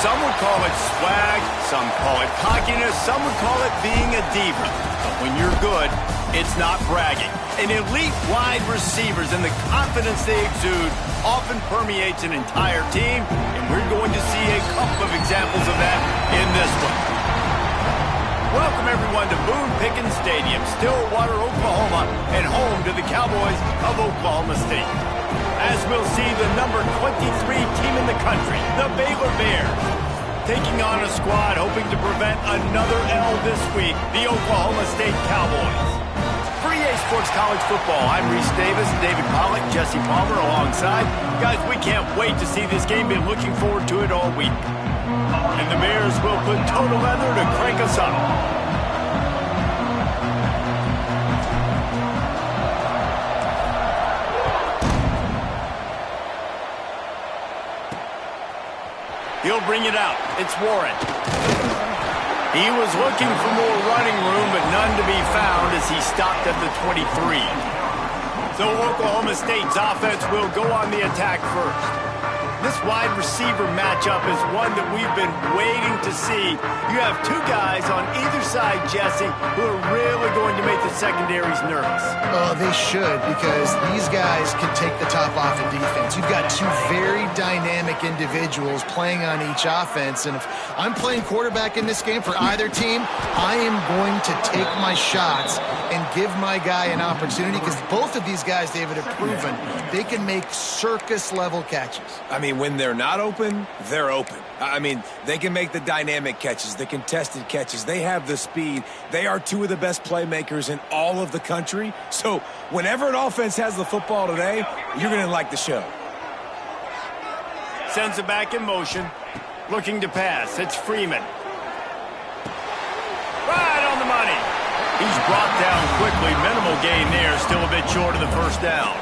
Some would call it swag, some call it cockiness, some would call it being a diva. But when you're good, it's not bragging. An elite wide receivers and the confidence they exude often permeates an entire team, and we're going to see a couple of examples of that in this one. Welcome everyone to Boone Pickens Stadium, Stillwater, Oklahoma, and home to the Cowboys of Oklahoma State. As we'll see, the number 23 team in the country, the Baylor Bears, taking on a squad hoping to prevent another L this week, the Oklahoma State Cowboys. For EA Sports College Football, I'm Reese Davis, David Pollock, Jesse Palmer alongside. Guys, we can't wait to see this game. Been looking forward to it all week. And the Bears will put total leather to crank us up. He'll bring it out. It's Warren. He was looking for more running room, but none to be found as he stopped at the 23. So Oklahoma State's offense will go on the attack first. This wide receiver matchup is one that we've been waiting to see. You have two guys on either side, Jesse, who are really going to make the secondaries nervous. Oh, they should, because these guys can take the top off of defense. You've got two very dynamic individuals playing on each offense, and if I'm playing quarterback in this game for either team, I am going to take my shots and give my guy an opportunity, because both of these guys, David, have proven they can make circus-level catches. I mean, when they're not open, they're open. I mean, they can make the dynamic catches, the contested catches. They have the speed. They are two of the best playmakers in all of the country. So whenever an offense has the football today, you're going to like the show. Sends it back in motion. Looking to pass. It's Freeman. Right on the money. He's brought down quickly. Minimal gain there. Still a bit short of the first down.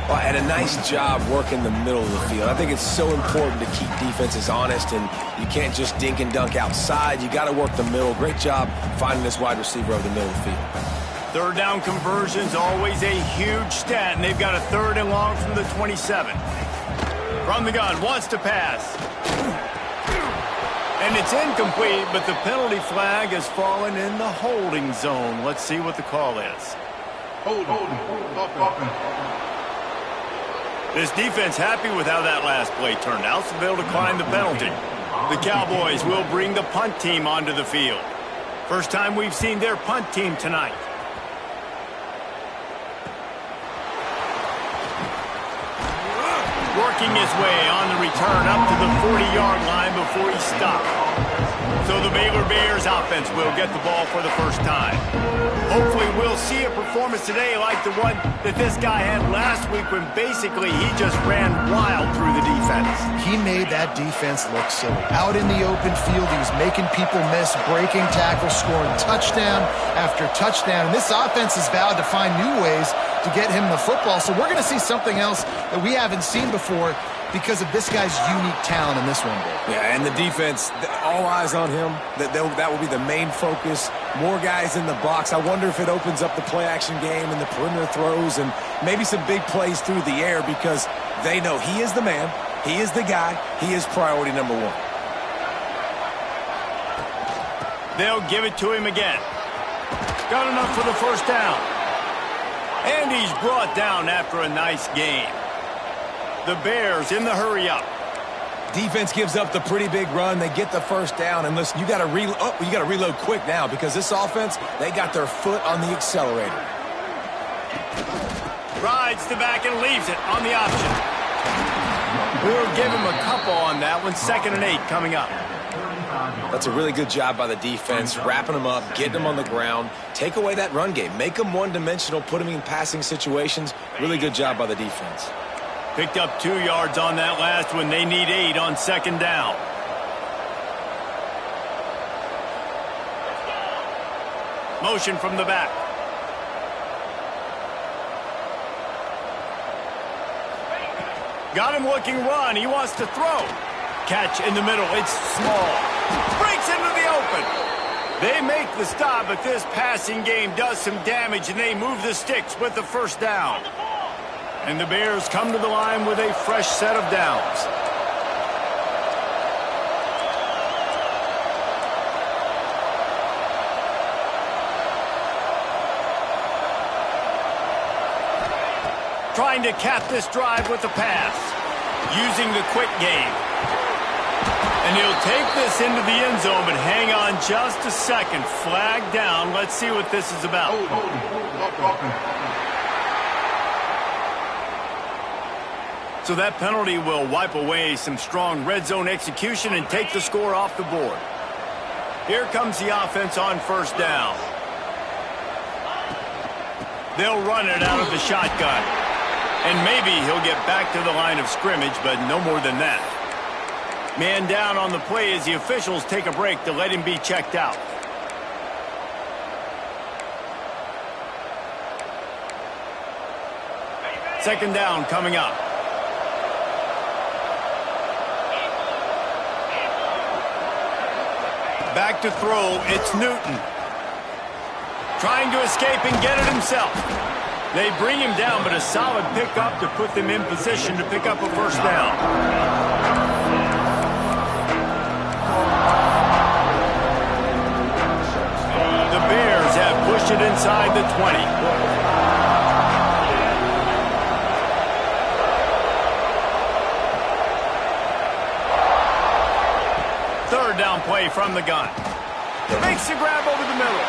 Well, and a nice job working the middle of the field. I think it's so important to keep defenses honest, and you can't just dink and dunk outside. You got to work the middle. Great job finding this wide receiver over the middle of the field. Third down conversion's always a huge stat, and they've got a third and long from the 27. From the gun, wants to pass. And it's incomplete, but the penalty flag has fallen in the holding zone. Let's see what the call is. Hold. This defense happy with how that last play turned out, so they'll decline the penalty. The Cowboys will bring the punt team onto the field. First time we've seen their punt team tonight. Working his way on the return up to the 40-yard line before he stopped. So the Baylor Bears offense will get the ball for the first time. Hopefully we'll see a performance today like the one that this guy had last week when basically he just ran wild through the defense. He made that defense look silly. Out in the open field, he was making people miss, breaking tackles, scoring touchdown after touchdown. And this offense has vowed to find new ways to get him the football. So we're going to see something else that we haven't seen before because of this guy's unique talent in this one. Yeah, and the defense, all eyes on him. That will be the main focus. More guys in the box. I wonder if it opens up the play-action game and the perimeter throws and maybe some big plays through the air, because they know he is the man, he is the guy, he is priority number one. They'll give it to him again. Got enough for the first down. And he's brought down after a nice game. The Bears in the hurry-up. Defense gives up the pretty big run. They get the first down. And listen, you got to reload quick now, because this offense, they got their foot on the accelerator. Rides the back and leaves it on the option. We'll give him a couple on that one. 2nd and 8 coming up. That's a really good job by the defense, wrapping them up, getting them on the ground. Take away that run game. Make them one-dimensional, put them in passing situations. Really good job by the defense. Picked up 2 yards on that last one. They need 8 on 2nd down. Motion from the back. Got him looking run. He wants to throw. Catch in the middle. It's small. Breaks into the open. They make the stop, but this passing game does some damage, and they move the sticks with the first down. And the Bears come to the line with a fresh set of downs. Trying to cap this drive with a pass. Using the quick game. And he'll take this into the end zone, but hang on just a second. Flag down. Let's see what this is about. So that penalty will wipe away some strong red zone execution and take the score off the board. Here comes the offense on first down. They'll run it out of the shotgun. And maybe he'll get back to the line of scrimmage, but no more than that. Man down on the play as the officials take a break to let him be checked out. Second down coming up. Back to throw, it's Newton. Trying to escape and get it himself. They bring him down, but a solid pickup to put them in position to pick up a first down. The Bears have pushed it inside the 20. Third down play from the gun. Makes the grab over the middle.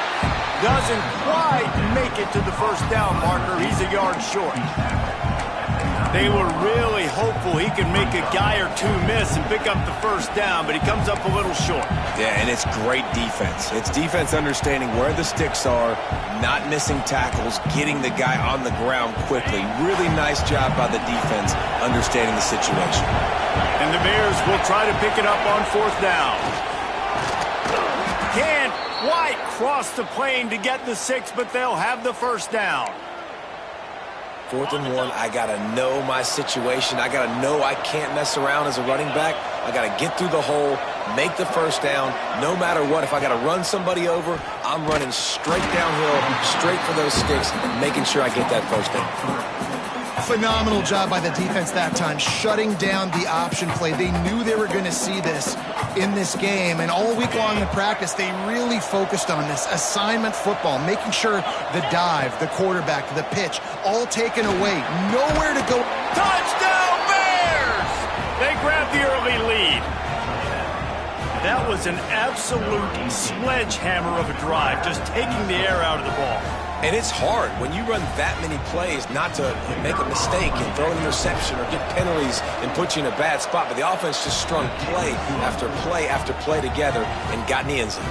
Doesn't quite make it to the first down marker. He's a yard short. They were really hopeful he could make a guy or two miss and pick up the first down, but he comes up a little short. Yeah, and it's great defense. It's defense understanding where the sticks are, not missing tackles, getting the guy on the ground quickly. Really nice job by the defense understanding the situation. And the Bears will try to pick it up on fourth down. Can't quite cross the plane to get the 6, but they'll have the first down. 4th and 1, I got to know my situation. I got to know I can't mess around as a running back. I got to get through the hole, make the first down. No matter what, if I got to run somebody over, I'm running straight downhill, straight for those sticks, and making sure I get that first down. Phenomenal job by the defense that time, shutting down the option play. They knew they were going to see this in this game, and all week long in practice, they really focused on this assignment football, making sure the dive, the quarterback, the pitch, all taken away. Nowhere to go. Touchdown, Bears! They grab the early lead. That was an absolute sledgehammer of a drive, just taking the air out of the ball. And it's hard when you run that many plays not to make a mistake and throw an interception or get penalties and put you in a bad spot. But the offense just strung play after play after play together and got in the end zone.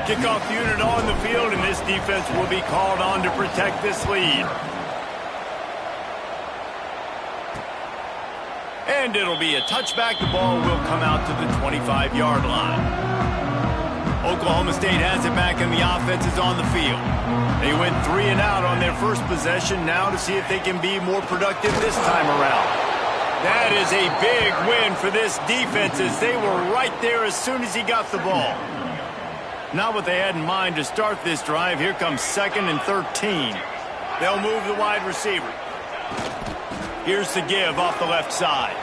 Kickoff unit on the field, and this defense will be called on to protect this lead. And it'll be a touchback. The ball will come out to the 25-yard line. Oklahoma State has it back, and the offense is on the field. They went 3 and out on their first possession, now to see if they can be more productive this time around. That is a big win for this defense, as they were right there as soon as he got the ball. Not what they had in mind to start this drive. Here comes 2nd and 13. They'll move the wide receiver. Here's the give off the left side.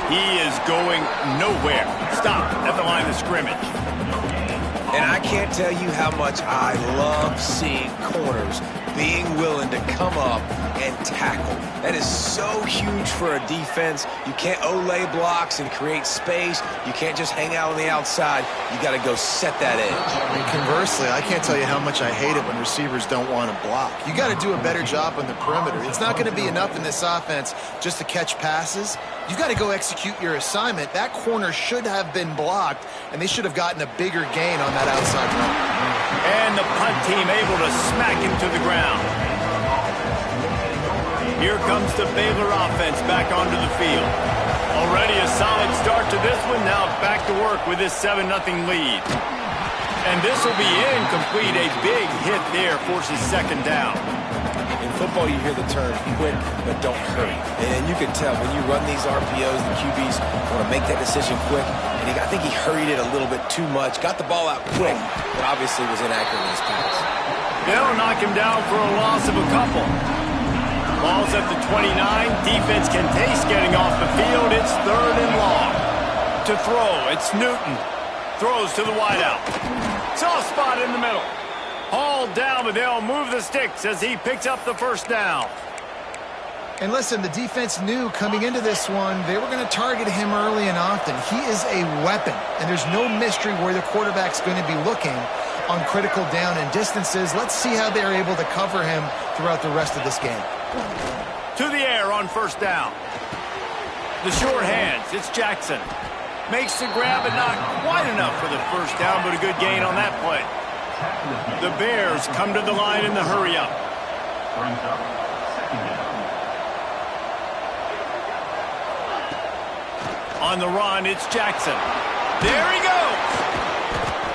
He is going nowhere. Stop at the line of scrimmage. And I can't tell you how much I love seeing corners being willing to come up and tackle. That is so huge for a defense. You can't olay blocks and create space. You can't just hang out on the outside. You got to go set that edge. I mean, conversely, I can't tell you how much I hate it when receivers don't want to block. You got to do a better job on the perimeter. It's not going to be enough in this offense just to catch passes. You've got to go execute your assignment. That corner should have been blocked, and they should have gotten a bigger gain on that outside run. And the punt team able to smack him to the ground. Here comes the Baylor offense back onto the field. Already a solid start to this one. Now back to work with this 7-0 lead. And this will be incomplete. A big hit there forces 2nd down. In football, you hear the term quick, but don't hurry. And you can tell when you run these RPOs, the QBs want to make that decision quick. And I think he hurried it a little bit too much. Got the ball out quick, but obviously was inaccurate in his pass. They'll knock him down for a loss of a couple. Ball's at the 29. Defense can taste getting off the field. It's 3rd and long. To throw, it's Newton. Throws to the wideout. Soft spot in the middle. Hauled down, but they'll move the sticks as he picks up the first down. And listen, the defense knew coming into this one, they were going to target him early and often. He is a weapon, and there's no mystery where the quarterback's going to be looking on critical down and distances. Let's see how they're able to cover him throughout the rest of this game. To the air on first down. The short hands, it's Jackson. Makes the grab, but not quite enough for the first down, but a good gain on that play. The Bears come to the line in the hurry-up. On the run, it's Jackson. There he goes!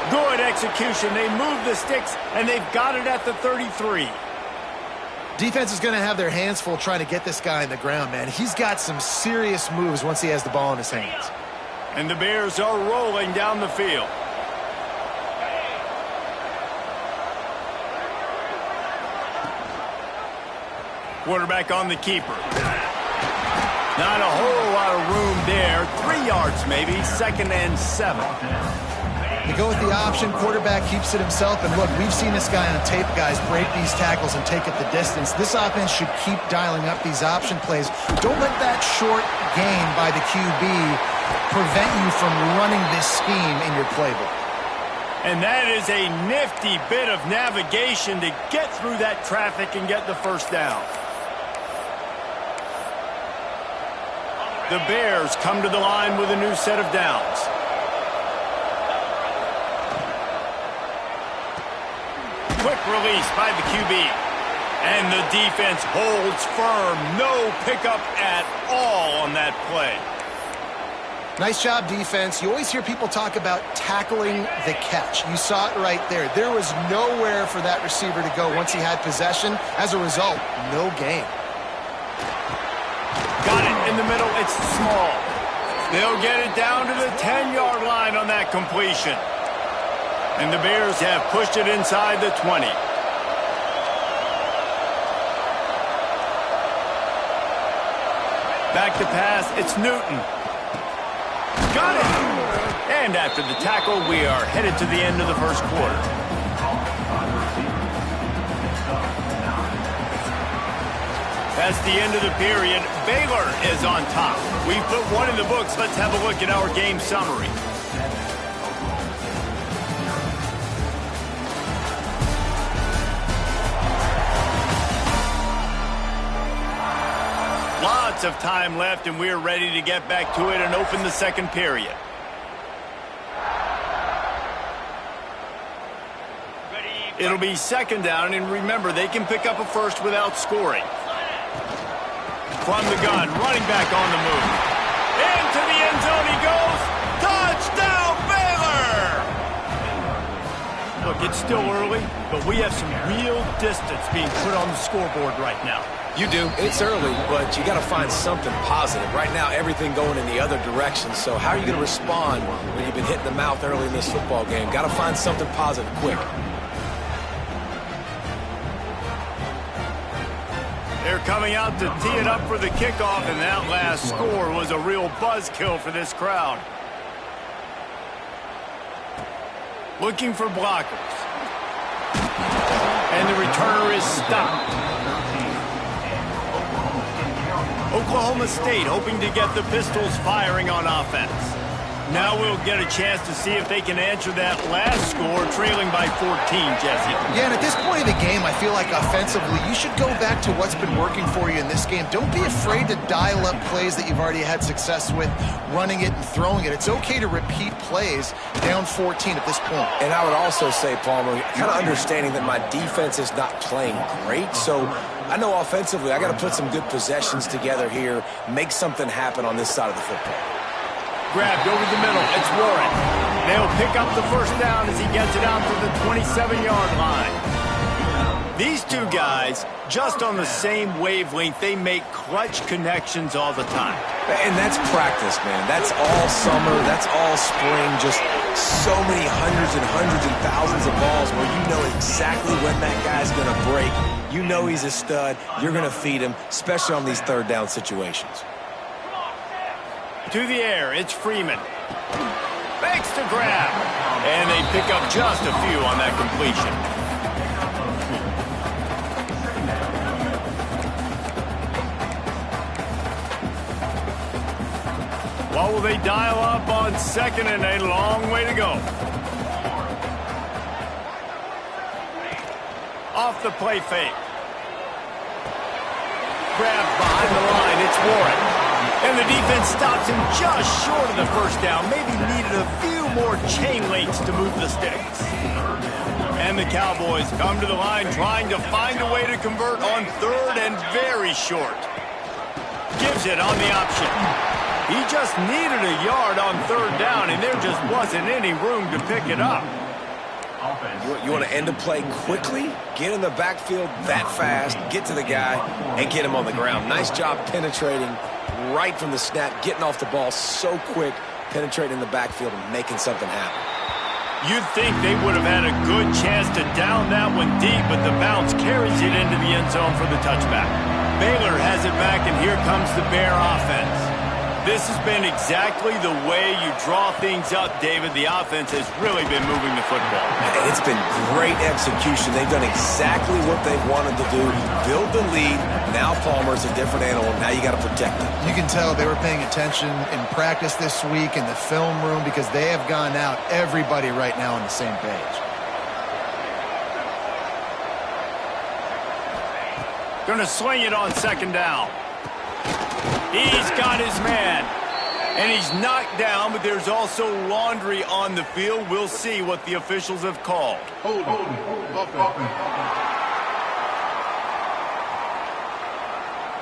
Good execution. They move the sticks, and they've got it at the 33. Defense is going to have their hands full trying to get this guy on the ground, man. He's got some serious moves once he has the ball in his hands. And the Bears are rolling down the field. Quarterback on the keeper. Not a whole lot of room there. 3 yards maybe, 2nd and 7. They go with the option. Quarterback keeps it himself. And look, we've seen this guy on tape, guys, break these tackles and take it the distance. This offense should keep dialing up these option plays. Don't let that short gain by the QB prevent you from running this scheme in your playbook. And that is a nifty bit of navigation to get through that traffic and get the first down. The Bears come to the line with a new set of downs. Quick release by the QB. And the defense holds firm. No pickup at all on that play. Nice job, defense. You always hear people talk about tackling the catch. You saw it right there. There was nowhere for that receiver to go once he had possession. As a result, no gain. Got it in the middle. It's small. They'll get it down to the 10-yard line on that completion. And the Bears have pushed it inside the 20. Back to pass. It's Newton. Got it! And after the tackle, we are headed to the end of the first quarter. That's the end of the period. Baylor is on top. We've put one in the books. Let's have a look at our game summary. Lots of time left, and we're ready to get back to it and open the second period. It'll be 2nd down, and remember, they can pick up a first without scoring. From the gun, running back on the move. Into the end zone he goes. Touchdown, Baylor! Look, it's still early, but we have some real distance being put on the scoreboard right now. You do. It's early, but you got to find something positive. Right now, everything going in the other direction. So how are you going to respond when you've been hit in the mouth early in this football game? Got to find something positive quick. They're coming out to tee it up for the kickoff, and that last score was a real buzzkill for this crowd. Looking for blockers. And the returner is stopped. Oklahoma State hoping to get the Pistols firing on offense. Now we'll get a chance to see if they can answer that last score, trailing by 14, Jesse. Yeah, and at this point of the game, I feel like offensively, you should go back to what's been working for you in this game. Don't be afraid to dial up plays that you've already had success with, running it and throwing it. It's okay to repeat plays down 14 at this point. And I would also say, Palmer, kind of understanding that my defense is not playing great, so I know offensively I got to put some good possessions together here, make something happen on this side of the football. Grabbed over the middle. It's Warren. They'll pick up the first down as he gets it out to the 27-yard line. These two guys, just on the same wavelength, they make clutch connections all the time. And that's practice, man. That's all summer. That's all spring. Just so many hundreds and thousands of balls where you know exactly when that guy's going to break. You know he's a stud. You're going to feed him, especially on these third down situations. To the air, it's Freeman. Makes the grab. And they pick up just a few on that completion. What will they dial up on second and a long way to go? Off the play fake. Grabbed behind the line. It's Warren. And the defense stops him just short of the first down. Maybe needed a few more chain links to move the sticks. And the Cowboys come to the line trying to find a way to convert on third and very short. Gives it on the option. He just needed a yard on third down, and there just wasn't any room to pick it up. You want to end a play quickly, get in the backfield that fast, get to the guy, and get him on the ground. Nice job penetrating right from the snap, getting off the ball so quick, penetrating the backfield and making something happen. You'd think they would have had a good chance to down that one deep, but the bounce carries it into the end zone for the touchback. Baylor has it back, and here comes the Bear offense. This has been exactly the way you draw things up, David. The offense has really been moving the football. It's been great execution. They've done exactly what they've wanted to do. Build the lead. Now Palmer's a different animal. Now you got to protect him. You can tell they were paying attention in practice this week in the film room because they have gone out, everybody right now on the same page. Going to sling it on second down. He's got his man. And he's knocked down, but there's also laundry on the field. We'll see what the officials have called.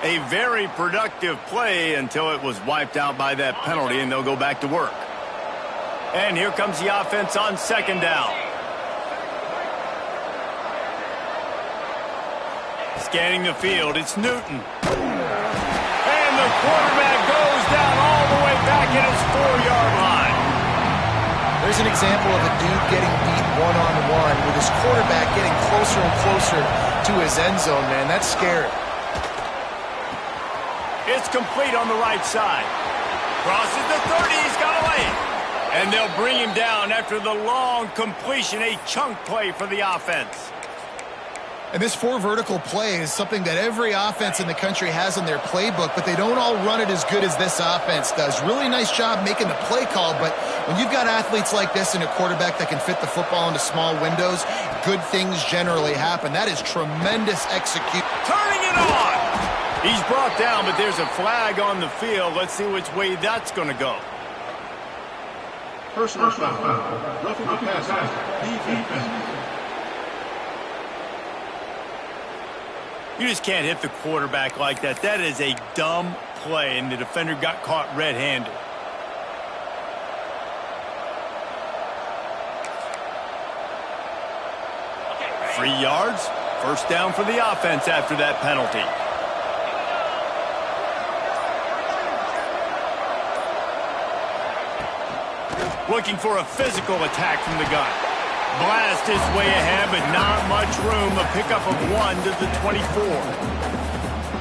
A very productive play until it was wiped out by that penalty, and they'll go back to work. And here comes the offense on second down. Scanning the field, it's Newton. And the quarterback goes down all the way back at his 4-yard line. There's an example of a dude getting beat one-on-one with his quarterback getting closer and closer to his end zone, man. That's scary. It's complete on the right side. Crosses the 30, he's got to lay it. And they'll bring him down after the long completion, a chunk play for the offense. And this 4 vertical play is something that every offense in the country has in their playbook, but they don't all run it as good as this offense does. Really nice job making the play call, but when you've got athletes like this and a quarterback that can fit the football into small windows, good things generally happen. That is tremendous execution. Turning it on! He's brought down, but there's a flag on the field. Let's see which way that's going to go. Personal foul. Roughing the passer. Defense. You just can't hit the quarterback like that. That is a dumb play, and the defender got caught red-handed. Okay, 3 yards. First down for the offense after that penalty. Looking for a physical attack from the gun. Blast his way ahead, but not much room. A pickup of 1 to the 24.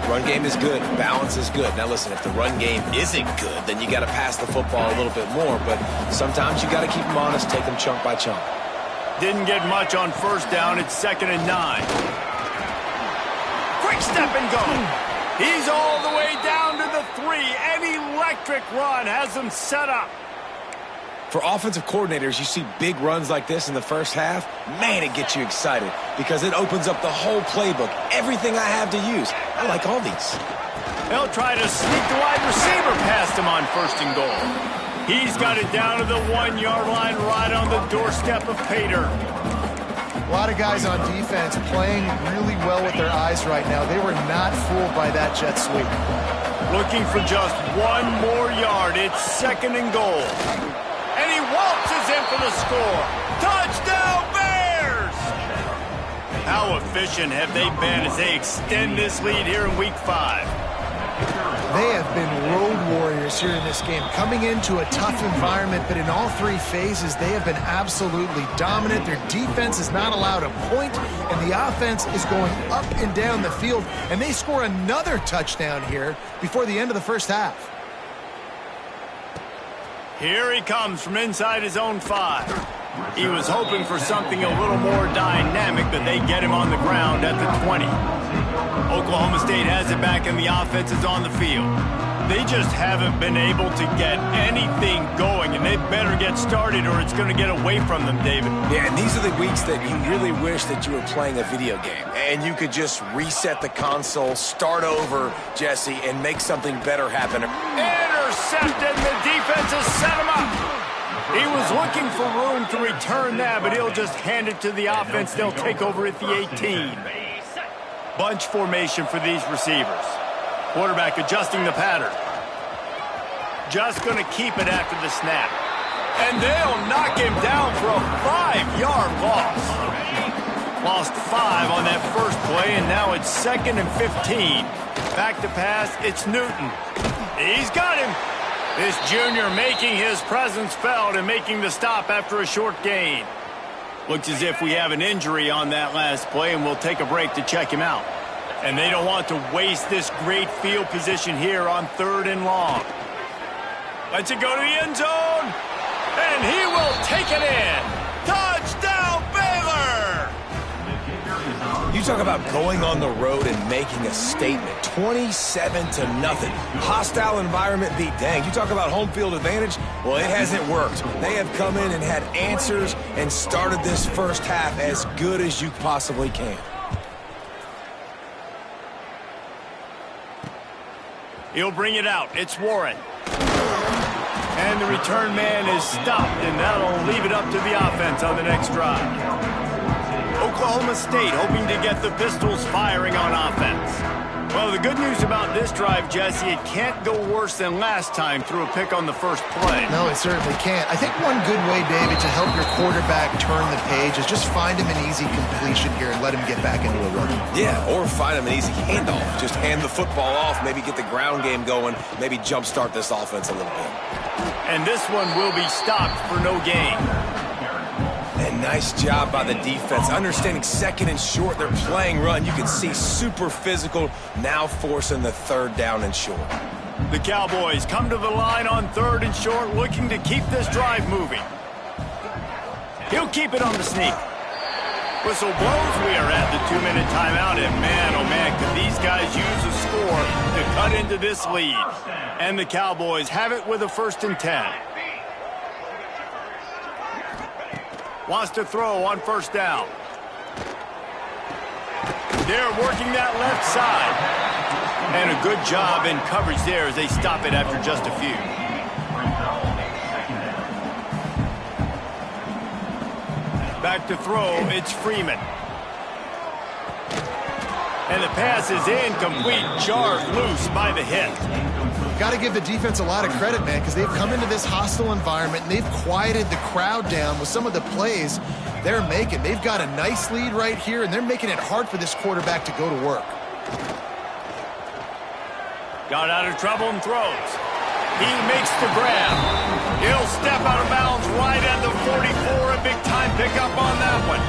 Run game is good. Balance is good. Now listen, if the run game isn't good, then you got to pass the football a little bit more. But sometimes you got to keep them honest, take them chunk by chunk. Didn't get much on first down. It's 2nd and 9. Quick step and go. He's all the way down to the 3. An electric run has them set up. For offensive coordinators, you see big runs like this in the first half, man, it gets you excited because it opens up the whole playbook, everything I have to use. I like all these. They'll try to sneak the wide receiver past him on 1st and goal. He's got it down to the 1-yard line right on the doorstep of Pater. A lot of guys on defense playing really well with their eyes right now. They were not fooled by that jet sweep. Looking for just 1 more yard. It's 2nd and goal. And he waltzes in for the score. Touchdown, Bears! How efficient have they been as they extend this lead here in Week 5? They have been road warriors here in this game, coming into a tough environment, but in all 3 phases, they have been absolutely dominant. Their defense is not allowed a point, and the offense is going up and down the field, and they score another touchdown here before the end of the first half. Here he comes from inside his own 5. He was hoping for something a little more dynamic, but they get him on the ground at the 20. Oklahoma State has it back, and the offense is on the field. They just haven't been able to get anything going, and they better get started or it's going to get away from them, David. Yeah, and these are the weeks that you really wish that you were playing a video game and you could just reset the console, start over, Jesse, and make something better happen. Intercepted, the defense has set him up. He was looking for room to return that, but he'll just hand it to the offense. They'll take over at the 18. Bunch formation for these receivers. Quarterback adjusting the pattern. Just going to keep it after the snap. And they'll knock him down for a 5-yard loss. Lost 5 on that first play, and now it's 2nd and 15. Back to pass, it's Newton. He's got him. This junior making his presence felt and making the stop after a short gain. Looks as if we have an injury on that last play, and we'll take a break to check him out. And they don't want to waste this great field position here on 3rd and long. Lets it go to the end zone. And he will take it in. Touchdown, Baylor! You talk about going on the road and making a statement. 27-0. Hostile environment be danged. You talk about home field advantage. Well, it hasn't worked. They have come in and had answers and started this first half as good as you possibly can. He'll bring it out. It's Warren. And the return man is stopped, and that'll leave it up to the offense on the next drive. Oklahoma State hoping to get the Pistols firing on offense. Well, the good news about this drive, Jesse, it can't go worse than last time through a pick on the first play. No, it certainly can't. I think one good way, David, to help your quarterback turn the page is just find him an easy completion here and let him get back into a rhythm. Yeah, or find him an easy handoff. Just hand the football off, maybe get the ground game going, maybe jumpstart this offense a little bit. And this one will be stopped for no gain. And nice job by the defense. Understanding 2nd and short, they're playing run. You can see super physical, now forcing the 3rd down and short. The Cowboys come to the line on 3rd and short, looking to keep this drive moving. He'll keep it on the sneak. Whistle blows, we are at the 2-minute timeout, and man, oh man, could these guys use a score to cut into this lead. And the Cowboys have it with a 1st and 10. Wants to throw on 1st down. They're working that left side. And a good job in coverage there as they stop it after just a few. Back to throw, it's Freeman. And the pass is incomplete, jarred loose by the hit. Got to give the defense a lot of credit, man, because they've come into this hostile environment and they've quieted the crowd down with some of the plays they're making. They've got a nice lead right here, and they're making it hard for this quarterback to go to work. Got out of trouble and throws. He makes the grab. He'll step out of bounds right at the 44. A big-time pickup on that one.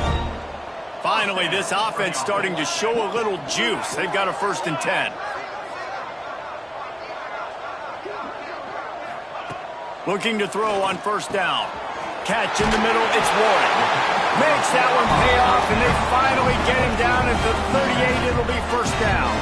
Finally, this offense starting to show a little juice. They've got a 1st and 10. Looking to throw on 1st down. Catch in the middle, it's Warren. Makes that one pay off, and they finally get him down at the 38. It'll be 1st down.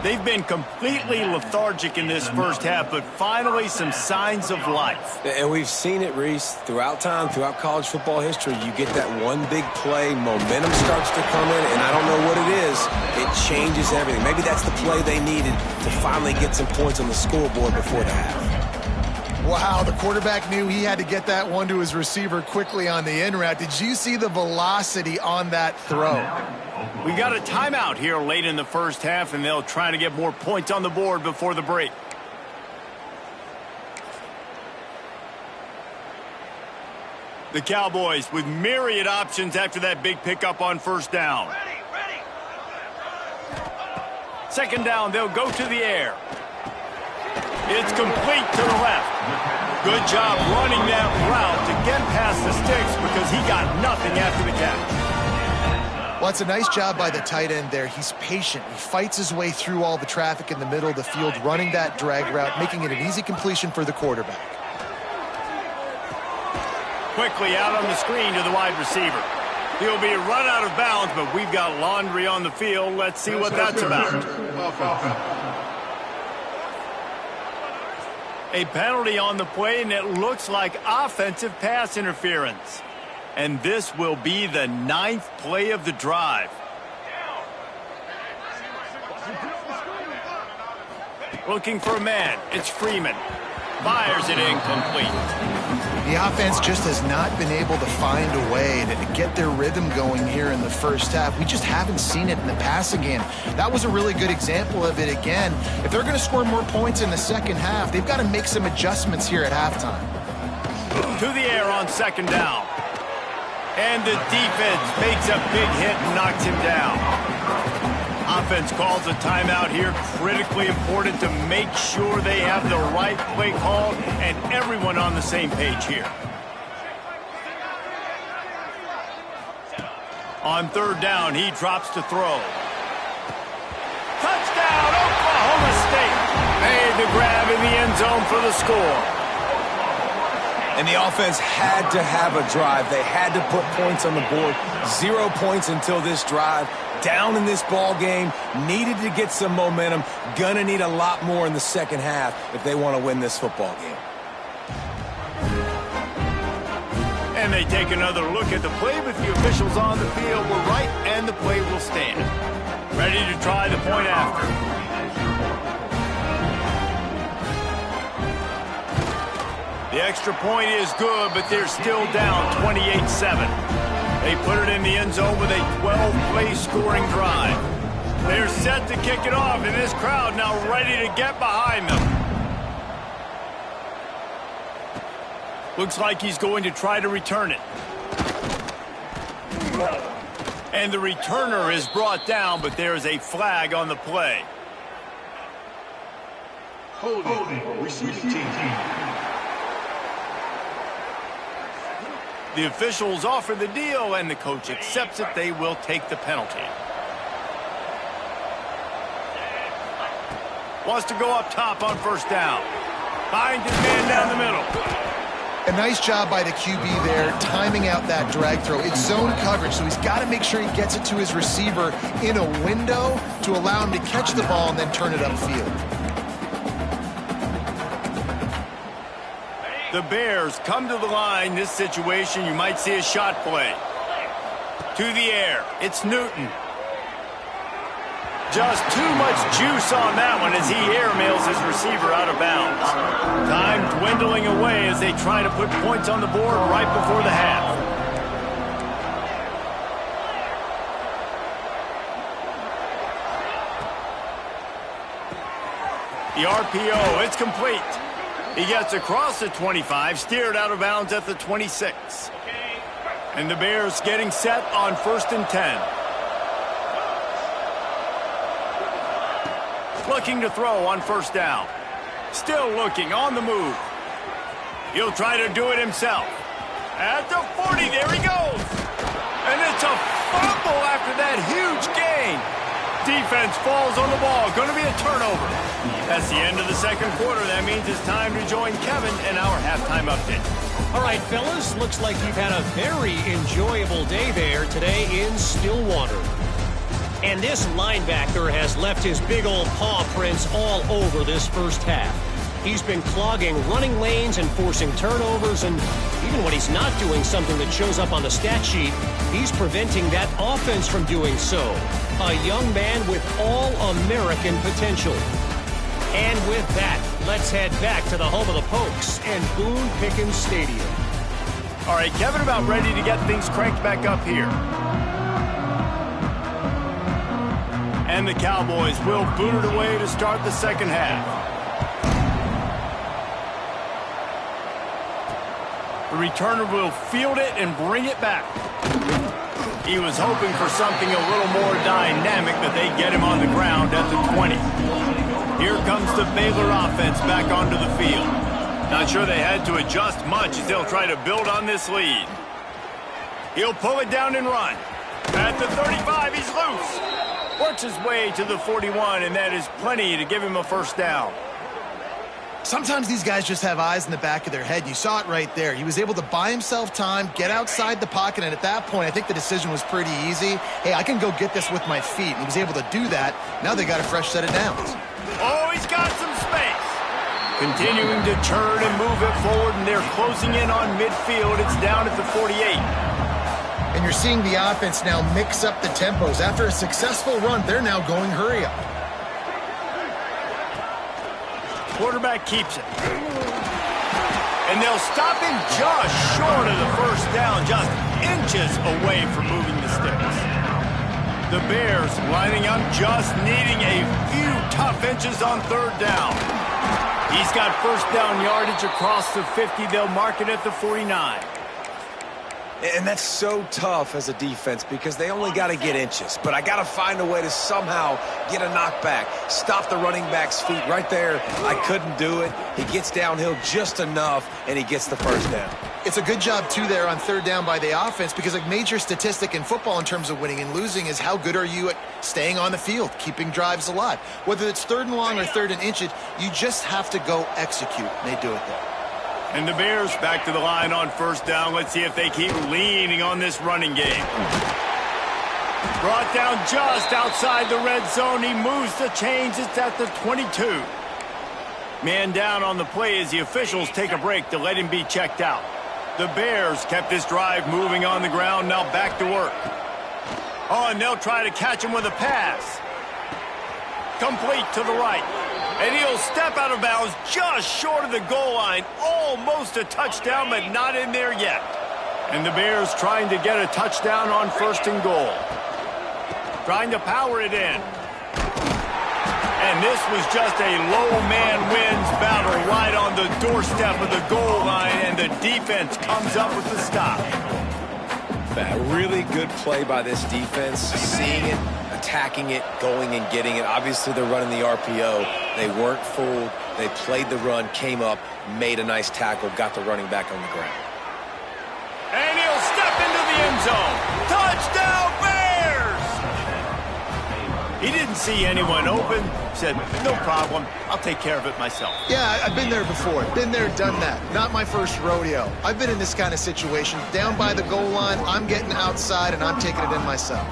They've been completely lethargic in this first half, but finally some signs of life. And we've seen it, Reese, throughout time, throughout college football history. You get that one big play, momentum starts to come in, and I don't know what it is. It changes everything. Maybe that's the play they needed to finally get some points on the scoreboard before the half. Wow, the quarterback knew he had to get that one to his receiver quickly on the in route. Did you see the velocity on that throw? We got a timeout here late in the first half, and they'll try to get more points on the board before the break. The Cowboys with myriad options after that big pickup on 1st down. 2nd down, they'll go to the air. It's complete to the left. Good job running that route to get past the sticks because he got nothing after the catch. Well, it's a nice job by the tight end there. He's patient. He fights his way through all the traffic in the middle of the field, running that drag route, making it an easy completion for the quarterback. Quickly out on the screen to the wide receiver. He'll be run out of bounds, but we've got laundry on the field. Let's see what that's about. A penalty on the play, and it looks like offensive pass interference. And this will be the 9th play of the drive. Looking for a man. It's Freeman. Fires it incomplete. The offense just has not been able to find a way to get their rhythm going here in the first half. We just haven't seen it in the passing game. That was a really good example of it again. If they're going to score more points in the second half, they've got to make some adjustments here at halftime. To the air on second down. And the defense makes a big hit and knocks him down. Offense calls a timeout here. Critically important to make sure they have the right play called and everyone on the same page here. On third down, he drops to throw. Touchdown, Oklahoma State. Made the grab in the end zone for the score. And the offense had to have a drive. They had to put points on the board. 0 points until this drive. Down in this ball game. Needed to get some momentum. Gonna need a lot more in the second half if they want to win this football game. And they take another look at the play, but the officials on the field were right, and the play will stand. Ready to try the point after. The extra point is good, but they're still down 28-7. They put it in the end zone with a 12-play scoring drive. They're set to kick it off, and this crowd now ready to get behind them. Looks like he's going to try to return it. And the returner is brought down, but there is a flag on the play. Holding, receiving team. The officials offer the deal, and the coach accepts it. They will take the penalty. Wants to go up top on first down. Finds his man down the middle. A nice job by the QB there, timing out that drag throw. It's zone coverage, so he's got to make sure he gets it to his receiver in a window to allow him to catch the ball and then turn it upfield. The Bears come to the line. This situation, you might see a shot play. To the air. It's Newton. Just too much juice on that one as he airmails his receiver out of bounds. Time dwindling away as they try to put points on the board right before the half. The RPO, it's complete. He gets across the 25, steered out of bounds at the 26. And the Bears getting set on 1st and 10. Looking to throw on first down. Still looking on the move. He'll try to do it himself. At the 40, there he goes. And it's a fumble after that huge gain. Defense falls on the ball. Going to be a turnover. That's the end of the second quarter. That means it's time to join Kevin in our halftime update. All right, fellas, looks like you've had a very enjoyable day there today in Stillwater. And this linebacker has left his big old paw prints all over this first half. He's been clogging running lanes and forcing turnovers, and even when he's not doing something that shows up on the stat sheet, he's preventing that offense from doing so. A young man with all-American potential. And with that, let's head back to the home of the Pokes and Boone Pickens Stadium. All right, Kevin, about ready to get things cranked back up here. And the Cowboys will boot it away to start the second half. The returner will field it and bring it back. He was hoping for something a little more dynamic, but they get him on the ground at the 20. Here comes the Baylor offense back onto the field. Not sure they had to adjust much as they'll try to build on this lead. He'll pull it down and run. At the 35, he's loose. Works his way to the 41, and that is plenty to give him a first down. Sometimes these guys just have eyes in the back of their head. You saw it right there. He was able to buy himself time, get outside the pocket, and at that point, I think the decision was pretty easy. Hey, I can go get this with my feet. And he was able to do that. Now they got a fresh set of downs. Oh, he's got some space. Continuing to turn and move it forward, and they're closing in on midfield. It's down at the 48. And you're seeing the offense now mix up the tempos. After a successful run, they're now going hurry up. Quarterback keeps it. And they'll stop him just short of the first down, just inches away from moving the sticks. The Bears lining up, just needing a few tough inches on third down. He's got first down yardage across the 50. They'll mark it at the 49. And that's so tough as a defense because they only got to get inches. But I got to find a way to somehow get a knockback, stop the running back's feet. Right there, I couldn't do it. He gets downhill just enough, and he gets the first down. It's a good job, too, there on third down by the offense because a major statistic in football in terms of winning and losing is how good are you at staying on the field, keeping drives alive. Whether it's third and long or third and inches, you just have to go execute, and they do it there. And the Bears back to the line on first down. Let's see if they keep leaning on this running game. Brought down just outside the red zone. He moves the chains. It's at the 22. Man down on the play as the officials take a break to let him be checked out. The Bears kept this drive moving on the ground. Now back to work. Oh, and they'll try to catch him with a pass. Complete to the right. And he'll step out of bounds just short of the goal line. Almost a touchdown, but not in there yet. And the Bears trying to get a touchdown on first and goal. Trying to power it in. And this was just a low man wins battle right on the doorstep of the goal line, and the defense comes up with the stop. A really good play by this defense, seeing it, attacking it, going and getting it. Obviously, they're running the RPO. They weren't fooled. They played the run, came up, made a nice tackle, got the running back on the ground. And he'll step into the end zone. Touchdown, Bears! He didn't see anyone open. Said, no problem. I'll take care of it myself. Yeah, I've been there before. Been there, done that. Not my first rodeo. I've been in this kind of situation. Down by the goal line, I'm getting outside, and I'm taking it in myself.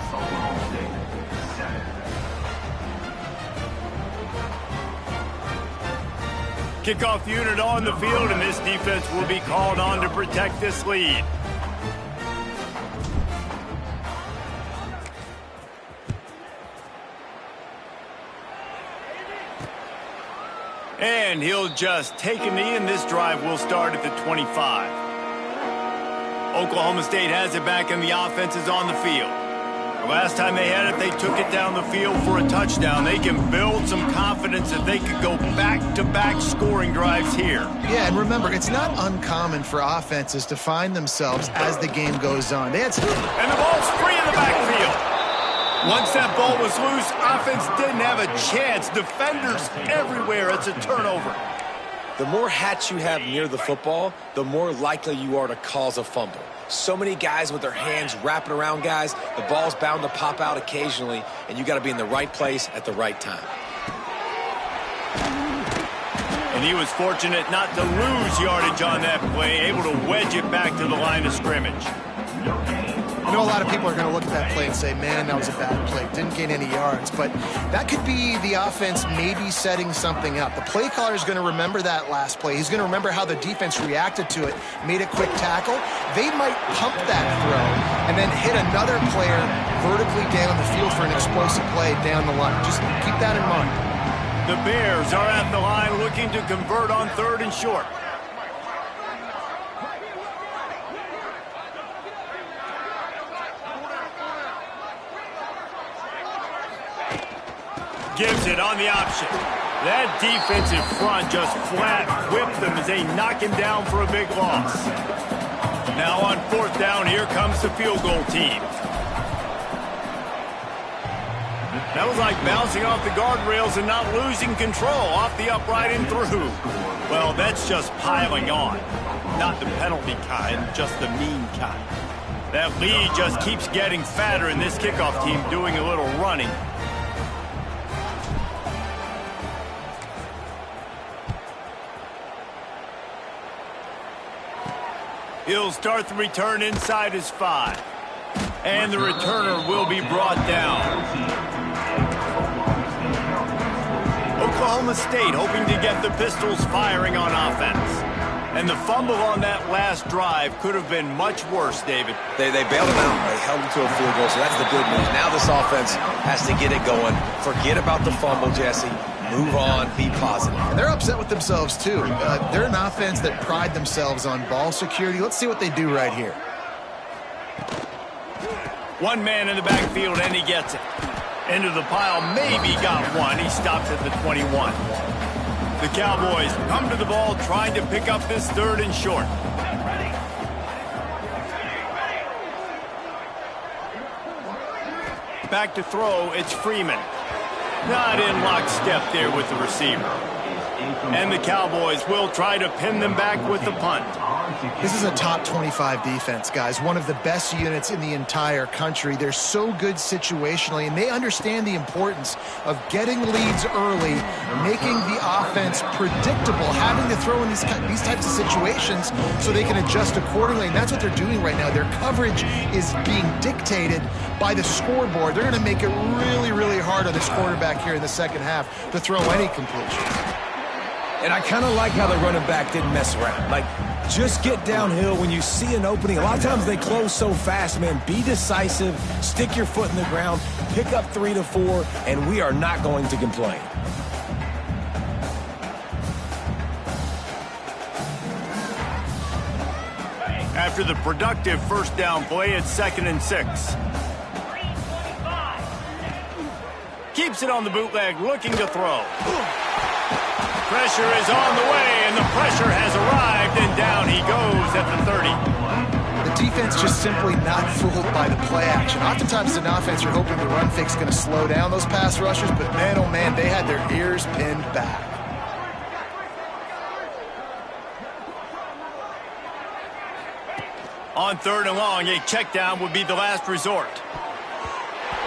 Kickoff unit on the field, and this defense will be called on to protect this lead. And he'll just take a knee, and this drive will start at the 25. Oklahoma State has it back, and the offense is on the field. The last time they had it, they took it down the field for a touchdown. They can build some confidence that they could go back-to-back scoring drives here. Yeah, and remember, it's not uncommon for offenses to find themselves as the game goes on. And the ball's free in the backfield. Once that ball was loose, offense didn't have a chance. Defenders everywhere. It's a turnover. The more hats you have near the football, the more likely you are to cause a fumble. So many guys with their hands wrapping around guys, the ball's bound to pop out occasionally, and you got to be in the right place at the right time. And he was fortunate not to lose yardage on that play, able to wedge it back to the line of scrimmage. I know a lot of people are going to look at that play and say, man, that was a bad play. Didn't gain any yards. But that could be the offense maybe setting something up. The play caller is going to remember that last play. He's going to remember how the defense reacted to it, made a quick tackle. They might pump that throw and then hit another player vertically down the field for an explosive play down the line. Just keep that in mind. The Bears are at the line looking to convert on third and short. Gives it on the option. That defensive front just flat whipped them as they knock him down for a big loss. Now on fourth down, here comes the field goal team. That was like bouncing off the guardrails and not losing control off the upright and through. Well, that's just piling on. Not the penalty kind, just the mean kind. That lead just keeps getting fatter, and this kickoff team doing a little running. He'll start the return inside his 5. And the returner will be brought down. Oklahoma State hoping to get the Pistols firing on offense. And the fumble on that last drive could have been much worse, David. They bailed him out. They held him to a field goal, so that's the good news. Now this offense has to get it going. Forget about the fumble, Jesse. Move on. Be positive. And they're upset with themselves, too. They're an offense that pride themselves on ball security. Let's see what they do right here. One man in the backfield, and he gets it. Into the pile, maybe got one. He stops at the 21. The Cowboys come to the ball trying to pick up this third and short. Back to throw, it's Freeman. Not in lockstep there with the receiver. And the Cowboys will try to pin them back with the punt. This is a top 25 defense, guys. One of the best units in the entire country. They're so good situationally, and they understand the importance of getting leads early, making the offense predictable, having to throw in these types of situations so they can adjust accordingly. And that's what they're doing right now. Their coverage is being dictated by the scoreboard. They're going to make it really, really hard on this quarterback here in the second half to throw any completion. And I kind of like how the running back didn't mess around. Like, just get downhill when you see an opening. A lot of times they close so fast, man. Be decisive, stick your foot in the ground, pick up 3 to 4, and we are not going to complain. After the productive first down play, it's 2nd and 6. Keeps it on the bootleg, looking to throw. Pressure is on the way, and the pressure has arrived, and down he goes at the 30. The defense just simply not fooled by the play action. Oftentimes as an offense, you're hoping the run fake is going to slow down those pass rushers, but man, oh man, they had their ears pinned back. On 3rd and long, a check down would be the last resort.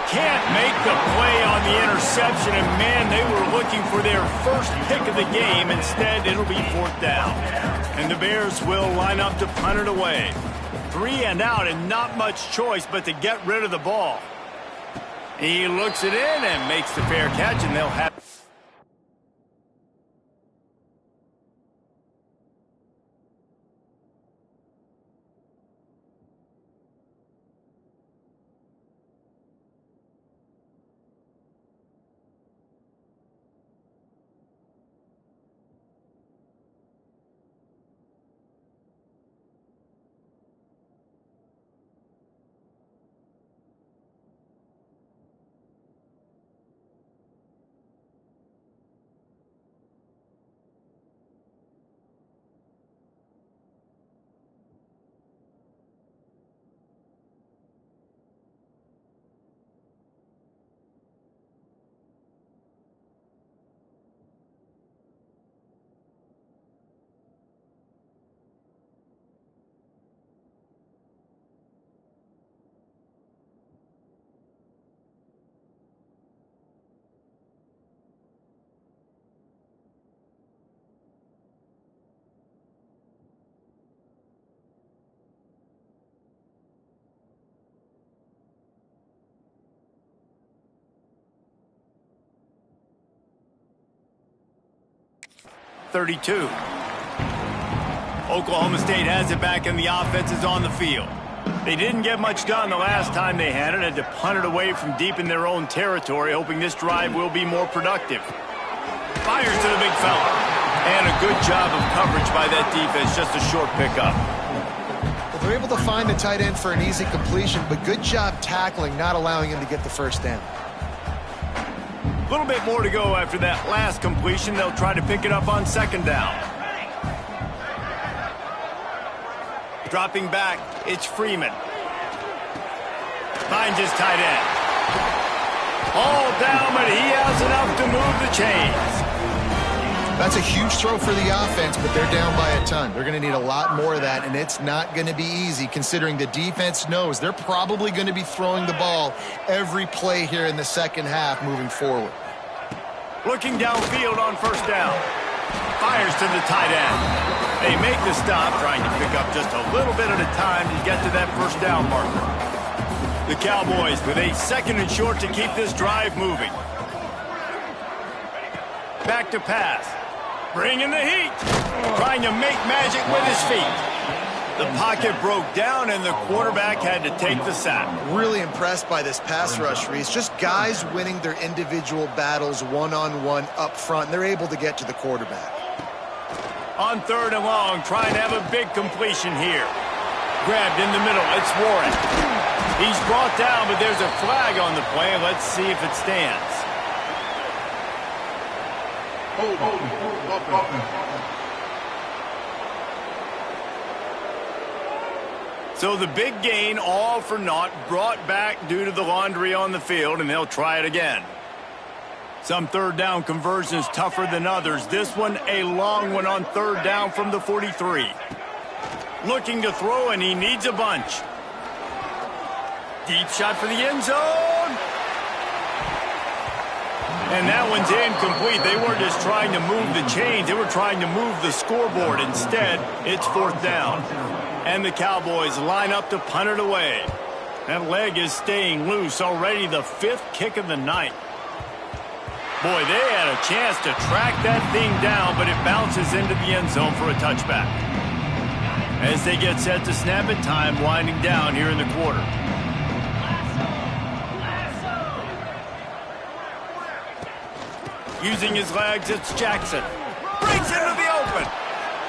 Can't make the play on the interception, and man, they were looking for their first pick of the game. Instead, it'll be 4th down. And the Bears will line up to punt it away. 3 and out, and not much choice but to get rid of the ball. He looks it in and makes the fair catch, and they'll have... .32. Oklahoma State has it back and the offense is on the field. They didn't get much done the last time they had it. Had to punt it away from deep in their own territory, hoping this drive will be more productive. Fires to the big fella. And a good job of coverage by that defense. Just a short pickup. Well, they're able to find the tight end for an easy completion, but good job tackling, not allowing him to get the first down. A little bit more to go after that last completion. They'll try to pick it up on 2nd down. Dropping back, it's Freeman. Finds his tight end. All down, but he has enough to move the chains. That's a huge throw for the offense, but they're down by a ton. They're going to need a lot more of that, and it's not going to be easy considering the defense knows they're probably going to be throwing the ball every play here in the second half moving forward. Looking downfield on 1st down. Fires to the tight end. They make the stop, trying to pick up just a little bit at a time to get to that 1st down marker. The Cowboys with a 2nd and short to keep this drive moving. back to pass. Bringing the heat. Trying to make magic with his feet. The pocket broke down, and the quarterback had to take the sack. Really impressed by this pass rush, Reese. Just guys winning their individual battles one-on-one up front, and they're able to get to the quarterback. On 3rd and long, trying to have a big completion here. Grabbed in the middle. It's Warren. He's brought down, but there's a flag on the play. Let's see if it stands. So the big gain, all for naught, brought back due to the laundry on the field, and they'll try it again. Some 3rd down conversions tougher than others. This one, a long one on 3rd down from the 43. Looking to throw, and he needs a bunch. Deep shot for the end zone. And that one's incomplete. They weren't just trying to move the chains. They were trying to move the scoreboard. Instead, it's 4th down. And the Cowboys line up to punt it away. That leg is staying loose. Already the 5th kick of the night. Boy, they had a chance to track that thing down, but it bounces into the end zone for a touchback. As they get set to snap it, time winding down here in the quarter. Using his legs, it's Jackson. Breaks into the open.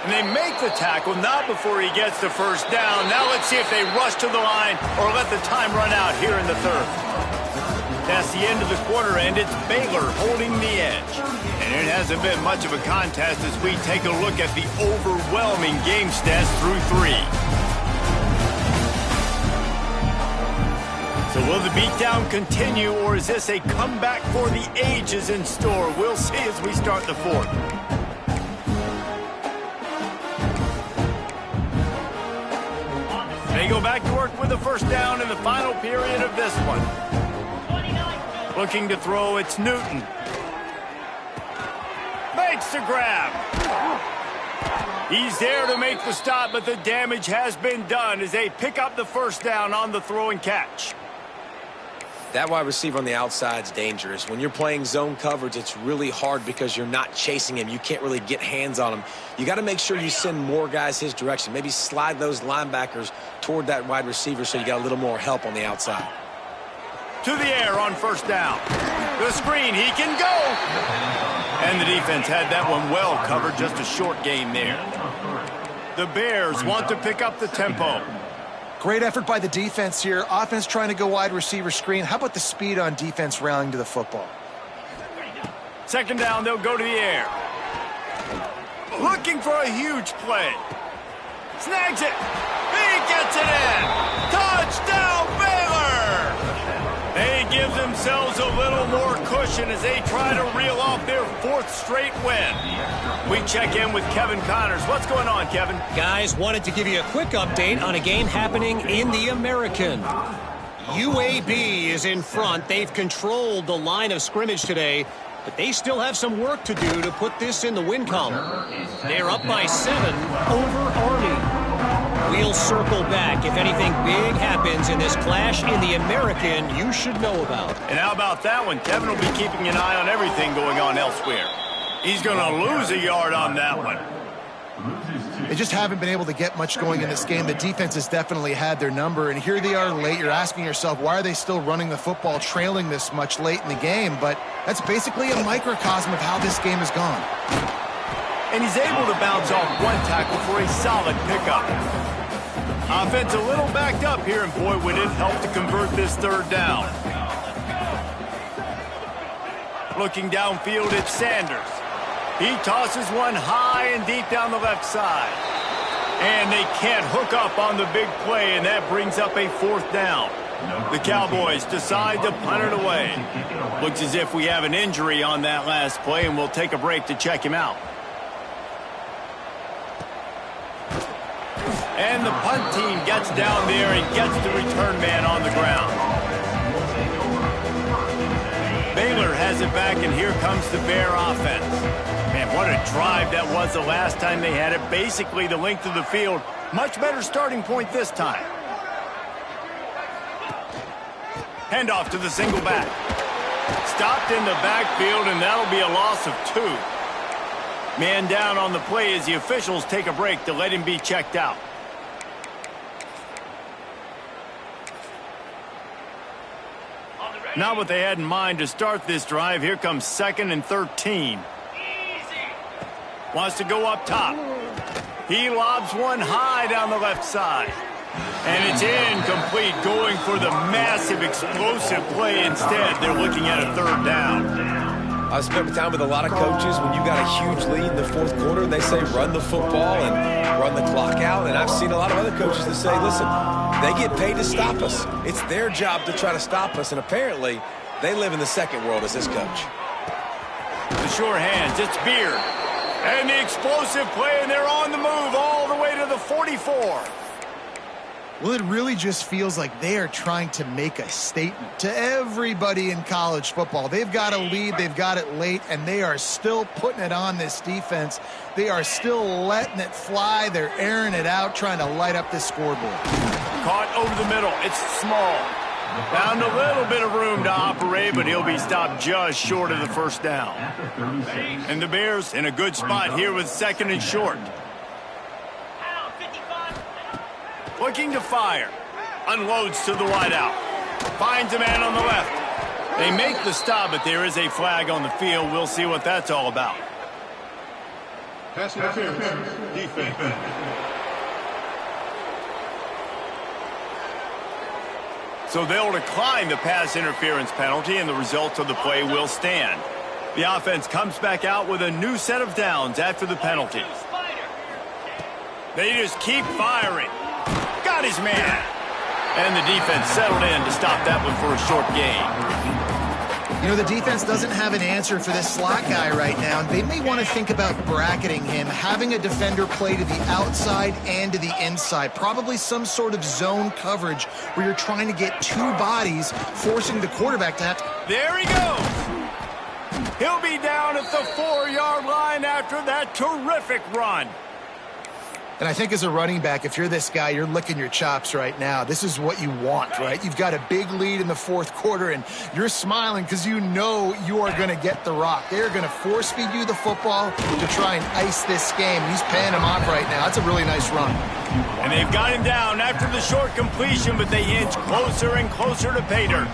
And they make the tackle, not before he gets the 1st down. Now let's see if they rush to the line or let the time run out here in the 3rd. That's the end of the quarter, and it's Baylor holding the edge. And it hasn't been much of a contest as we take a look at the overwhelming game stats through 3. So will the beatdown continue, or is this a comeback for the ages in store? We'll see as we start the 4th. They go back to work with the 1st down in the final period of this one. Looking to throw, it's Newton. Makes the grab. He's there to make the stop, but the damage has been done as they pick up the 1st down on the throw and catch. That wide receiver on the outside is dangerous. When you're playing zone coverage, it's really hard because you're not chasing him. You can't really get hands on him. You got to make sure you send more guys his direction. Maybe slide those linebackers toward that wide receiver so you got a little more help on the outside. To the air on 1st down. The screen, he can go. And the defense had that one well covered, just a short gain there. The Bears want to pick up the tempo. Great effort by the defense here. Offense trying to go wide receiver screen. How about the speed on defense rallying to the football? 2nd down, they'll go to the air. Looking for a huge play. Snags it. He gets it in. Touchdown, Baylor! They give themselves a little more cushion as they try to reel off their 4th straight win. We check in with Kevin Connors. What's going on, Kevin? Guys, wanted to give you a quick update on a game happening in the American. UAB is in front. They've controlled the line of scrimmage today, but they still have some work to do to put this in the win column. They're up by 7 over Army. We'll circle back if anything big happens in this clash in the American you should know about. And how about that one? Kevin will be keeping an eye on everything going on elsewhere. He's going to lose a yard on that one. They just haven't been able to get much going in this game. The defense has definitely had their number, and here they are late. You're asking yourself, why are they still running the football, trailing this much late in the game? But that's basically a microcosm of how this game has gone. And he's able to bounce off one tackle for a solid pickup. Offense a little backed up here, and boy, would it help to convert this 3rd down. Looking downfield, it's Sanders. He tosses one high and deep down the left side. And they can't hook up on the big play, and that brings up a 4th down. The Cowboys decide to punt it away. Looks as if we have an injury on that last play, and we'll take a break to check him out. And the punt team gets down there and gets the return man on the ground. Baylor has it back, and here comes the Bear offense. Man, what a drive that was the last time they had it. Basically the length of the field. Much better starting point this time. Handoff to the single back. Stopped in the backfield, and that'll be a loss of 2. Man down on the play as the officials take a break to let him be checked out. Not what they had in mind to start this drive. Here comes 2nd and 13. Wants to go up top. He lobs one high down the left side. And it's incomplete, going for the massive explosive play instead. They're looking at a 3rd down. I've spent time with a lot of coaches. When you got a huge lead in the 4th quarter, they say run the football and run the clock out. And I've seen a lot of other coaches that say, listen, they get paid to stop us. It's their job to try to stop us. And apparently, they live in the second world as this coach. The sure hands, it's Beard. And the explosive play, and they're on the move all the way to the 44. Well, it really just feels like they are trying to make a statement to everybody in college football. They've got a lead, they've got it late, and they are still putting it on this defense. They are still letting it fly. They're airing it out, trying to light up this scoreboard. Caught over the middle. It's small. Found a little bit of room to operate, but he'll be stopped just short of the 1st down. And the Bears in a good spot here with 2nd and short. Looking to fire. Unloads to the wideout. Finds a man on the left. They make the stop, but there is a flag on the field. We'll see what that's all about. Pass interference. Defense. So they'll decline the pass interference penalty, and the results of the play will stand. The offense comes back out with a new set of downs after the penalty. They just keep firing. Got his man. And the defense settled in to stop that one for a short gain. You know, the defense doesn't have an answer for this slot guy right now, and they may want to think about bracketing him, having a defender play to the outside and to the inside. Probably some sort of zone coverage where you're trying to get 2 bodies, forcing the quarterback to have to... There he goes. He'll be down at the 4-yard line after that terrific run. And I think as a running back, if you're this guy, you're licking your chops right now. This is what you want, right? You've got a big lead in the 4th quarter, and you're smiling because you know you are going to get the rock. They're going to force feed you the football to try and ice this game. He's paying him off right now. That's a really nice run. And they've got him down after the short completion, but they inch closer and closer to pay dirt.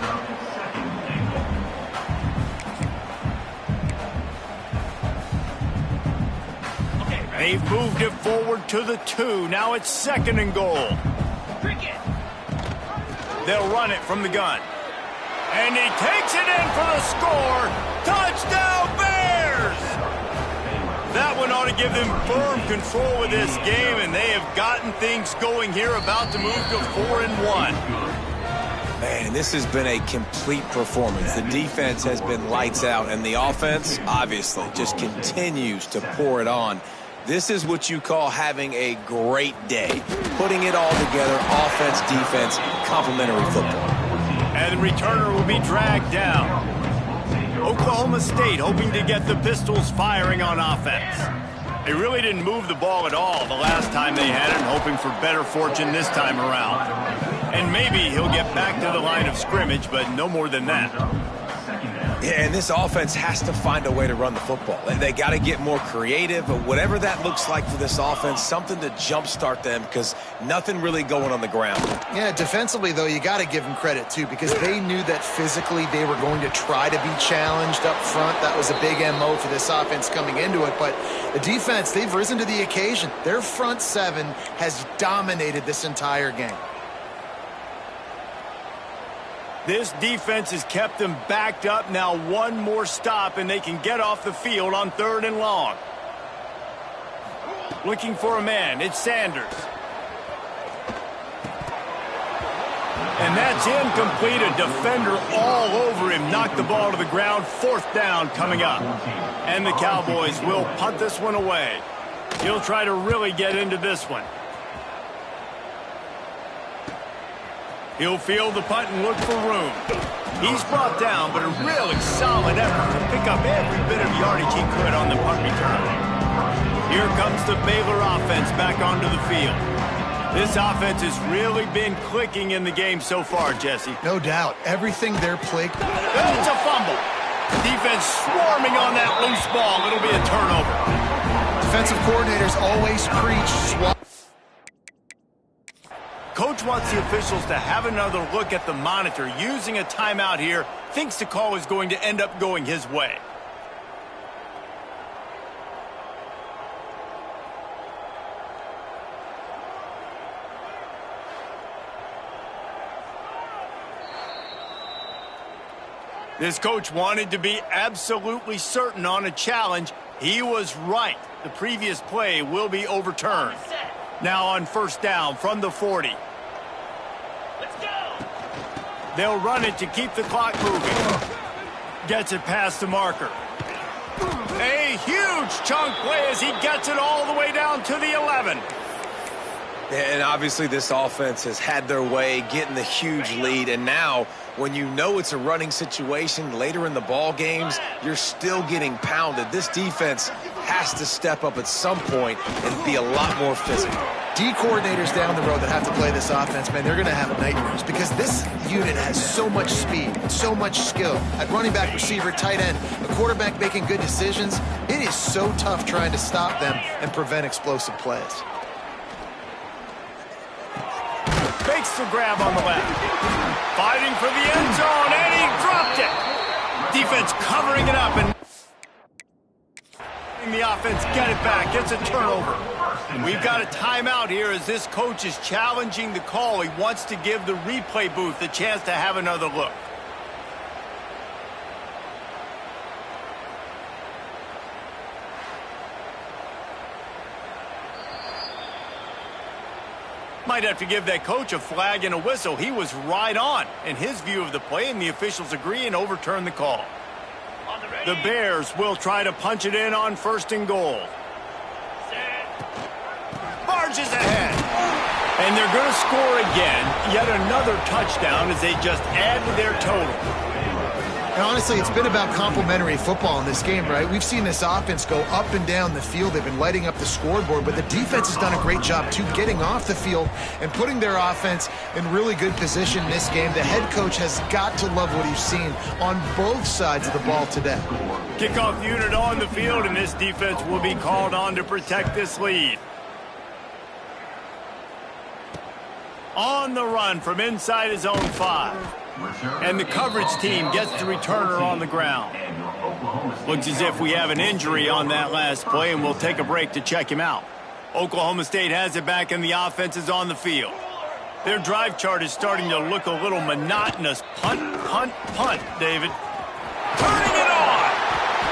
They've moved it forward to the 2. Now it's 2nd and goal. They'll run it from the gun. And he takes it in for the score. Touchdown, Bears! That one ought to give them firm control of this game, and they have gotten things going here, about to move to 4-1. Man, this has been a complete performance. The defense has been lights out, and the offense, obviously, just continues to pour it on. This is what you call having a great day. Putting it all together, offense, defense, complementary football. And the returner will be dragged down. Oklahoma State hoping to get the Pistols firing on offense. They really didn't move the ball at all the last time they had it, hoping for better fortune this time around. And maybe he'll get back to the line of scrimmage, but no more than that. Yeah, and this offense has to find a way to run the football. They got to get more creative, but whatever that looks like for this offense, something to jumpstart them, because nothing really going on the ground. Yeah, defensively, though, you got to give them credit, too, because they knew that physically they were going to try to be challenged up front. That was a big MO for this offense coming into it, but the defense, they've risen to the occasion. Their front 7 has dominated this entire game. This defense has kept them backed up. Now one more stop, and they can get off the field on 3rd and long. Looking for a man. It's Sanders. And that's incomplete. A defender all over him. Knocked the ball to the ground. 4th down coming up. And the Cowboys will punt this one away. He'll try to really get into this one. He'll field the punt and look for room. He's brought down, but a really solid effort to pick up every bit of yardage he could on the punt return. Here comes the Baylor offense back onto the field. This offense has really been clicking in the game so far, Jesse. No doubt. Everything they're playing. It's a fumble. Defense swarming on that loose ball. It'll be a turnover. Defensive coordinators always preach swap. Coach wants the officials to have another look at the monitor. Using a timeout here, thinks the call is going to end up going his way. This coach wanted to be absolutely certain on a challenge. He was right. The previous play will be overturned. Now on first down from the 40. Let's go. They'll run it to keep the clock moving. Gets it past the marker. A huge chunk play as he gets it all the way down to the 11. And obviously this offense has had their way getting the huge lead, and now when you know it's a running situation later in the ball games, you're still getting pounded. This defense has to step up at some point and be a lot more physical. D coordinators down the road that have to play this offense, man, they're going to have nightmares because this unit has so much speed, so much skill. At running back, receiver, tight end, a quarterback making good decisions, it is so tough trying to stop them and prevent explosive plays. Fakes the grab on the left. Fighting for the end zone, and he dropped it. Defense covering it up, and the offense get it back. Gets a turnover. We've got a timeout here as this coach is challenging the call. He wants to give the replay booth a chance to have another look. Might have to give that coach a flag and a whistle. He was right on in his view of the play, and the officials agree and overturn the call. The Bears will try to punch it in on first and goal. Barges ahead. And they're going to score again. Yet another touchdown as they just add to their total. And honestly, it's been about complementary football in this game, right? We've seen this offense go up and down the field. They've been lighting up the scoreboard, but the defense has done a great job, too, getting off the field and putting their offense in really good position in this game. The head coach has got to love what he's seen on both sides of the ball today. Kickoff unit on the field, and this defense will be called on to protect this lead. On the run from inside his own 5. And the coverage team gets the returner on the ground. Looks as if we have an injury on that last play, and we'll take a break to check him out. Oklahoma State has it back, and the offense is on the field. Their drive chart is starting to look a little monotonous. Punt, punt, punt, David. Turning it on!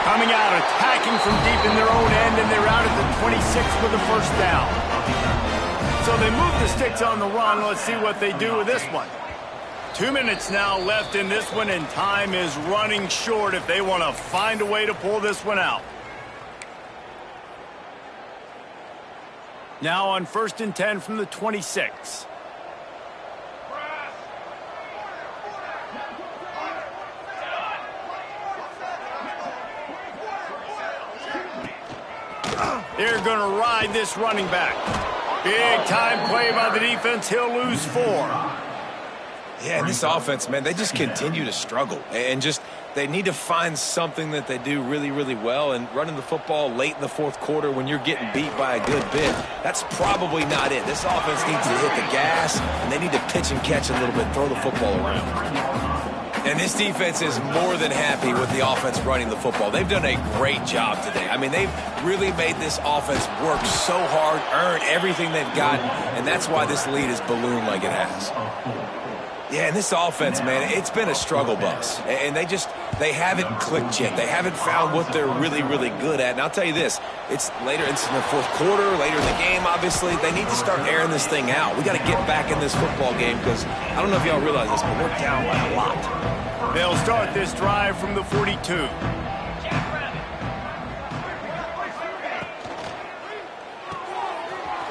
Coming out, attacking from deep in their own end, and they're out at the 26 for the first down. So they move the sticks on the run. Let's see what they do with this one. 2 minutes now left in this one, and time is running short if they want to find a way to pull this one out. Now on 1st and 10 from the 26. They're going to ride this running back. Big time play by the defense. He'll lose 4. Yeah, and this offense, man, they just continue to struggle. And just, they need to find something that they do really, really well. And running the football late in the fourth quarter when you're getting beat by a good bit, that's probably not it. This offense needs to hit the gas, and they need to pitch and catch a little bit, throw the football around. And this defense is more than happy with the offense running the football. They've done a great job today. I mean, they've really made this offense work so hard, earn everything they've got, and that's why this lead is ballooned like it has. Yeah, and this offense, man, it's been a struggle bus. And they haven't clicked yet. They haven't found what they're really, really good at. And I'll tell you this, it's in the fourth quarter, later in the game, obviously. They need to start airing this thing out. We got to get back in this football game because I don't know if y'all realize this, but we're down by a lot. They'll start this drive from the 42.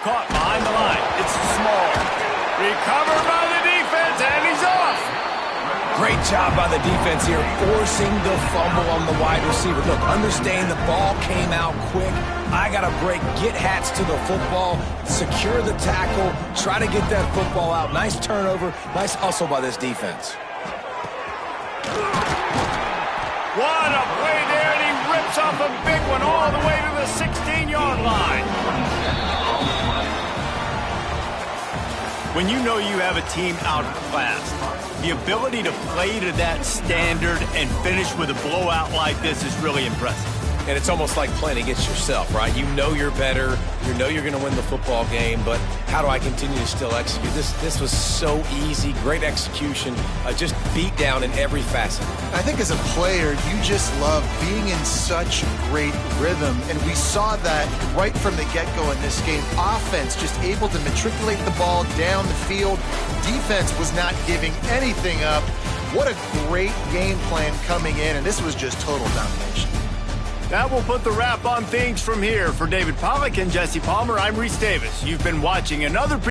Caught behind the line. It's small. Recovered by the defense, and he's off. Great job by the defense here, forcing the fumble on the wide receiver. Look, understand the ball came out quick. I got to break, get hats to the football, secure the tackle, try to get that football out. Nice turnover, nice hustle by this defense. What a play there, and he rips off a big one all the way to the 16-yard line. When you know you have a team outclassed, the ability to play to that standard and finish with a blowout like this is really impressive. And it's almost like playing against yourself, right? You know you're better. You know you're going to win the football game, but how do I continue to still execute? This was so easy, great execution, just beat down in every facet. I think as a player, you just love being in such great rhythm, and we saw that right from the get-go in this game. Offense just able to matriculate the ball down the field. Defense was not giving anything up. What a great game plan coming in, and this was just total domination. That will put the wrap on things from here. For David Pollack and Jesse Palmer, I'm Reese Davis. You've been watching another